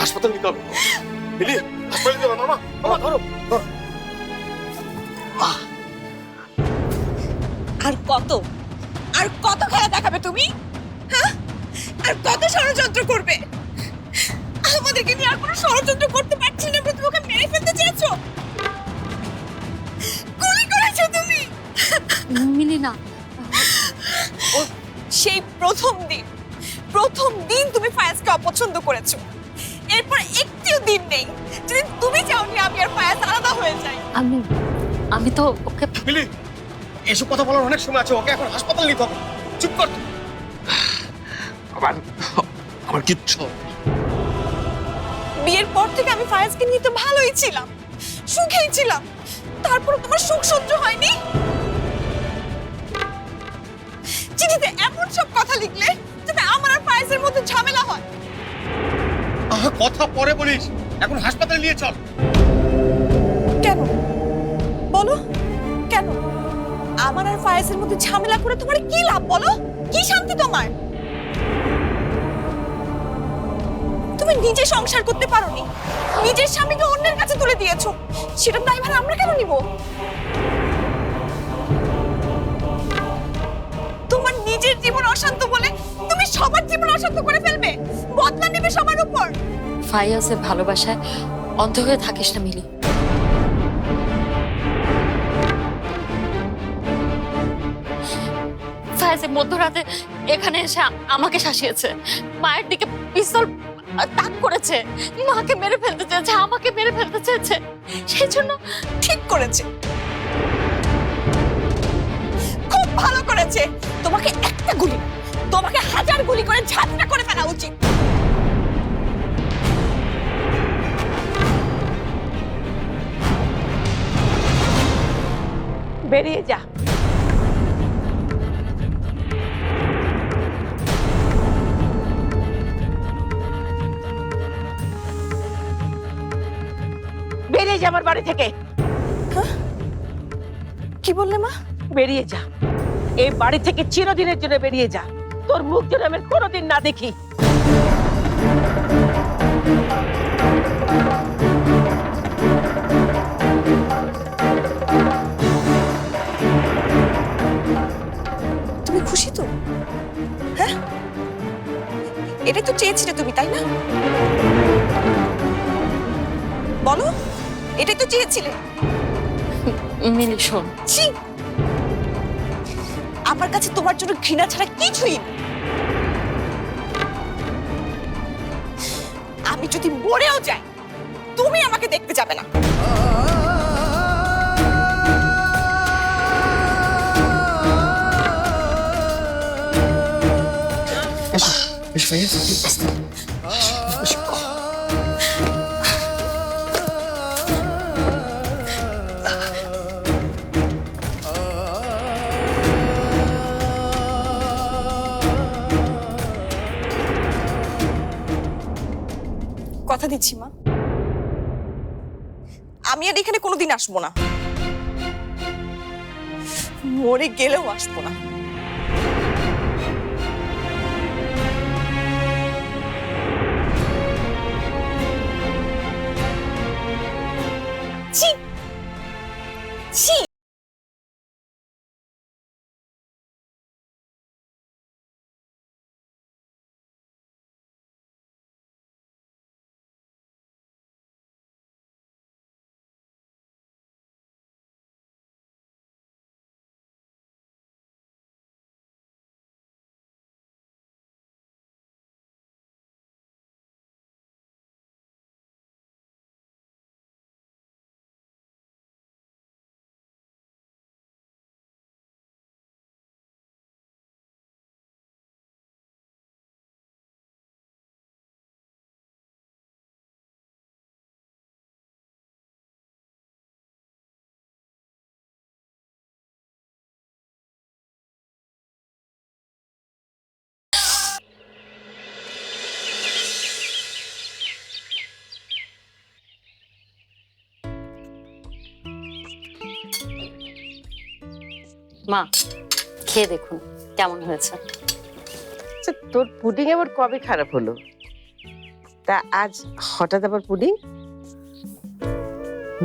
হাসপাতাল নিতে হবে। মিলি, হাসপাতালে নিতে হবে। মামা, মামা ধরো। আর কত খেলা দেখাবে তুমি? হ্যাঁ, আর কত ষড়যন্ত্র করবে? আমাদেরকে নিয়ে আর কোনো ষড়যন্ত্র করতে পারছি না, তুমি ওকে মেরে ফেলতে চেয়েছো, গুলি করেছো তুমি। মিলি না, সেই প্রথম দিন তুমি ফায়াজকে অপছন্দ করেছো। এরপর একটিও দিন নেই যেদিন তুমি চাওনি আমি আর ফায়াজ আলাদা হয়ে যাই। আমি তো ওকে। মিলি, এসব কথা বলার অনেক সময় আছে, ওকে এখন হাসপাতাল নিতে হবে। চুপ কর। আমার কিচ্ছু বিয়ের পর থেকে আমি ফায়াজকে নিয়ে তো ভালোই ছিলাম, সুখেই ছিলাম, তারপর তোমার সুখ সহ্য হয়নি। চিঠিতে এমন সব কথা লিখলে যাতে আমার আর ফায়াজের মধ্যে ঝামেলা হয়। কথা পরে বলিস, এখন হাসপাতালে নিয়ে চল। কেন বলো, কেন? আমার আর ফায়াজের মধ্যে ঝামেলা করে তোমার কি লাভ বলো? কি শান্তি তোমার? তুমি নিজে সংসার করতে পারোনি, নিজের স্বামীকে অন্যের কাছে তুলে দিয়েছো, সেটার দায়ভার আমরা কেন নিব? তোমার নিজের জীবন অশান্ত বলে তুমি সবার জীবন অশান্ত করে ফেলবে, বদলা নেবে সবার উপর। ফায়াজের ভালোবাসায় অন্ধ হয়ে থাকিস না মিলি। ফায়াজে মধ্যরাতে এখানে এসে আমাকে শাসিয়েছে, মায়ের দিকে পিস্তল তাক করেছে, মাকে মেরে ফেলতে চেয়েছে, আমাকে মেরে ফেলতে চেয়েছে। সেই জন্য ঠিক করেছে, খুব ভালো করেছে। তোমাকে একটা গুলি, তোমাকে 1000 গুলি করে ঝাঁঝরা করে ফেলা উচিত। বেরিয়ে যা। বেরিয়ে যা আমার বাড়ি থেকে। কি বললে মা? বেরিয়ে যা, এই বাড়ি থেকে চিরদিনের জন্য বেরিয়ে যা। তোর মুখ যেন আমি কোনোদিন না দেখি। তুমি খুশি তো? হ্যাঁ, এটাই তো চেয়েছিলে তুমি, তাই না? বলো, এটাই তো চেয়েছিলে। মিলি শোন, ছি, আমার কাছে তোমার জন্য ঘৃণা ছাড়া কিছুই নেই। আমি যদি মরেও যাই, তুমি আমাকে দেখতে যাবে না। কথা দিচ্ছি মা, আমি আর এখানে কোনোদিন আসবো না, মরে গেলেও আসবো না। ছি, ছি। মা খেয়ে দেখুন। কেমন হয়েছে? আচ্ছা, তোর পুডিং আবার কবে খারাপ হলো? তা আজ হঠাৎ আবার পুডিং?